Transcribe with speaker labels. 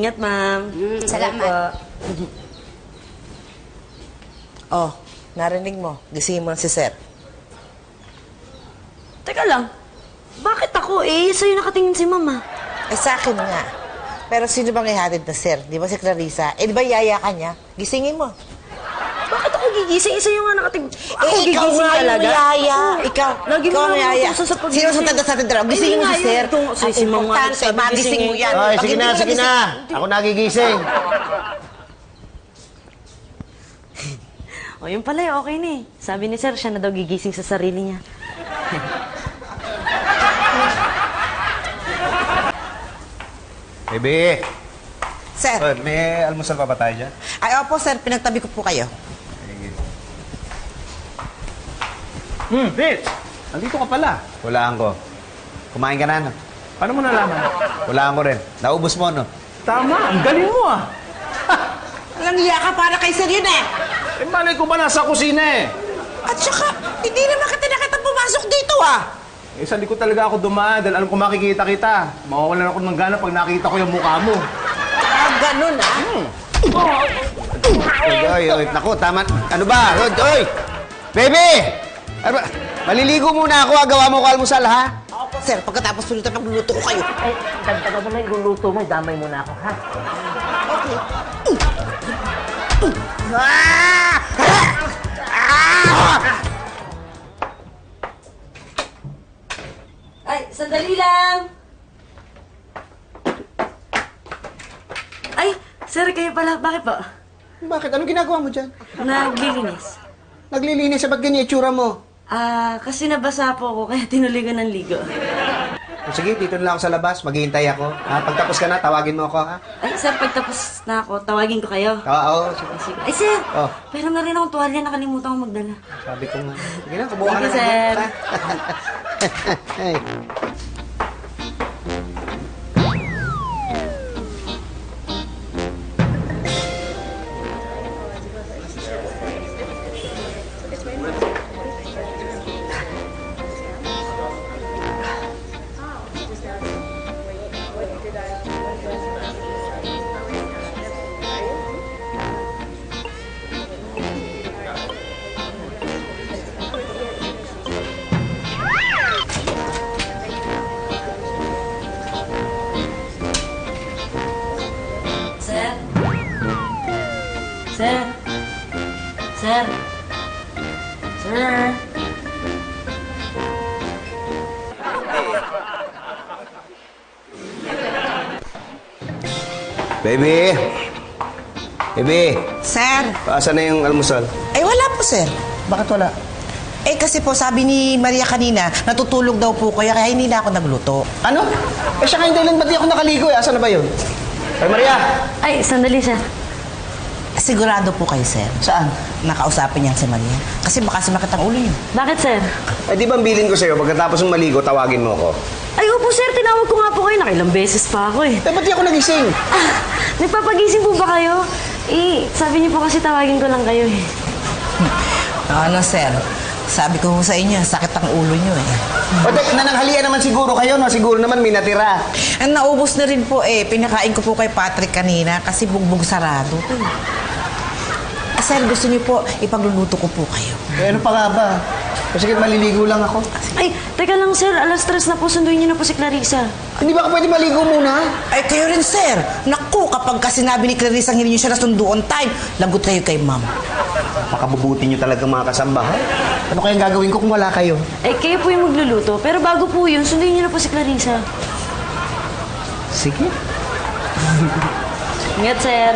Speaker 1: Ingat, ma'am.
Speaker 2: Salamat.
Speaker 3: Oh, narinig mo. Gisingin mo na si Sir.
Speaker 1: Teka lang. Bakit ako eh? Sa'yo nakatingin si mama.
Speaker 3: Eh, sa akin nga. Pero sino bang ihatid na Sir? Di ba si Clarissa? Eh, di ba yaya ka niya? Gisingin mo.
Speaker 1: Bakit ako gigising? Sa'yo nga nakatingin. Ako
Speaker 3: Eh, ikaw
Speaker 1: gigising
Speaker 3: nga yung
Speaker 1: talaga?
Speaker 3: mayaya. Ikaw.
Speaker 1: Lagi mo
Speaker 3: Ikaw ang
Speaker 1: naman
Speaker 3: mayaya.
Speaker 1: utusan sa pagising.
Speaker 3: Sino sa tanda sa tanda? Gisingin mo si Sir.
Speaker 1: Si mama
Speaker 3: Importante,
Speaker 1: sabi
Speaker 3: magising
Speaker 1: gisingin.
Speaker 3: mo yan.
Speaker 4: Ay,
Speaker 3: Pag
Speaker 4: sige
Speaker 3: hindi
Speaker 4: na,
Speaker 3: mo
Speaker 4: sige na.
Speaker 3: nagising-
Speaker 4: Ako nagigising.
Speaker 1: O, yun pala eh, okay na eh. Sabi ni Sir, siya na daw gigising sa sarili niya.
Speaker 4: Bebe,
Speaker 3: Sir.
Speaker 4: may almusal pa ba tayo dyan?
Speaker 3: Ay, opo, Sir. Pinagtabi ko po kayo.
Speaker 5: Vince! Nandito ka pala.
Speaker 4: Hulaan ko. Kumain ka na, no?
Speaker 5: Paano mo nalaman?
Speaker 4: Hulaan ko rin. Naubos mo, no?
Speaker 5: Tama, ang galing mo ah.
Speaker 3: Alang iya ka para kay Sir yun eh.
Speaker 5: Eh, malay ko ba nasa kusina eh?
Speaker 3: At saka, hindi naman kita nakita pumasok dito ah.
Speaker 5: Eh, sa likod talaga ako dumaan dahil alam ko makikita kita. Mawawalan ako ng gana pag nakita ko yung mukha mo.
Speaker 3: Ah, ganun ah.
Speaker 4: Oy, naku, tama. Ano ba? Oy! Bebe! Ano ba? Maliligo muna ako, gawa mo ko almusal, ha?
Speaker 3: Opo, Sir. Pagkatapos po nito, pagluluto ko kayo.
Speaker 6: Ay, dagdagan mo na yung luluto mo, damay mo na ako, ha?
Speaker 3: Okay. Ah! Ah!
Speaker 1: Ay, sandali lang! Ay, Sir, kayo pala. Bakit po?
Speaker 4: Bakit? Anong ginagawa mo dyan?
Speaker 1: Naglilinis.
Speaker 4: Naglilinis, sa ba't ganyan itsura mo?
Speaker 1: Kasi nabasa po ako, kaya tinuloy ko ng ligo.
Speaker 4: Sige, dito na lang ako sa labas. Maghihintay ako. Pagtapos ka na, tawagin mo ako, ha?
Speaker 1: Ay, Sir, pagtapos na ako, tawagin ko kayo.
Speaker 4: Oo, sige.
Speaker 1: Sige. Ay, Sir!
Speaker 4: Oh.
Speaker 1: Pero na rin akong tuwalya, nakalimutan kong magdala.
Speaker 4: Sabi ko nga. Sige na, kabuha ka
Speaker 1: Thank you,
Speaker 4: na.
Speaker 1: Sir.
Speaker 4: Ay.
Speaker 1: Sir? Sir? Sir? Sir?
Speaker 4: Baby! Baby!
Speaker 3: Sir.
Speaker 4: Paasa na yung almusal?
Speaker 3: Ay, wala po, Sir.
Speaker 4: Bakit wala?
Speaker 3: Eh, kasi po, sabi ni Maria kanina, natutulog daw po kaya hindi na ako nagluto.
Speaker 4: Ano? Eh, siya kayo dahilan, ba't di ako nakaligo eh? Asan na ba yun? Ay, Maria!
Speaker 1: Ay, sandali, Sir.
Speaker 3: Sigurado po kayo, Sir.
Speaker 4: Saan?
Speaker 3: Nakausapin niyan si Maria. Kasi baka sumakit ang ulo niyo.
Speaker 1: Bakit, Sir?
Speaker 4: Eh, di ba ang bilin ko sa'yo, pagkatapos ng maligo, tawagin mo ako?
Speaker 1: Ay, opo, Sir. Tinawag ko nga po kayo. Nakailang beses pa ako eh.
Speaker 4: Eh, ba't di ako nagising?
Speaker 1: Nagpapagising po ba kayo? Eh, sabi niyo po kasi tawagin ko lang kayo eh.
Speaker 3: Ano, Sir? Sabi ko sa inyo, sakit ang ulo niyo eh.
Speaker 4: O, nananghalian naman siguro kayo, no? Siguro naman may natira.
Speaker 3: Ang naubos na rin po eh. Pinakain ko po kay Patrick kanina kasi bugbog sarado. Sir, gusto niyo po, ipagluluto ko po kayo.
Speaker 4: Eh, ano pa nga ba? Kasi maliligo lang ako.
Speaker 1: Ay, teka lang, Sir. Alas 3 na po. Sunduin niyo na po si Clarissa.
Speaker 4: Hindi ba ako pwede maligo muna?
Speaker 3: Ay, kayo rin, Sir. Naku, kapag kasi sinabi ni Clarissa ang hindi niyo siya nasundo on time, lagot kayo kay Ma'am.
Speaker 4: Makabubuti niyo talaga mga kasambahay. Ano kayang gagawin ko kung wala kayo?
Speaker 1: Eh, kayo po yung magluluto. Pero bago po yun, sunduin niyo na po si Clarissa.
Speaker 4: Sige.
Speaker 1: Ingat, Sir.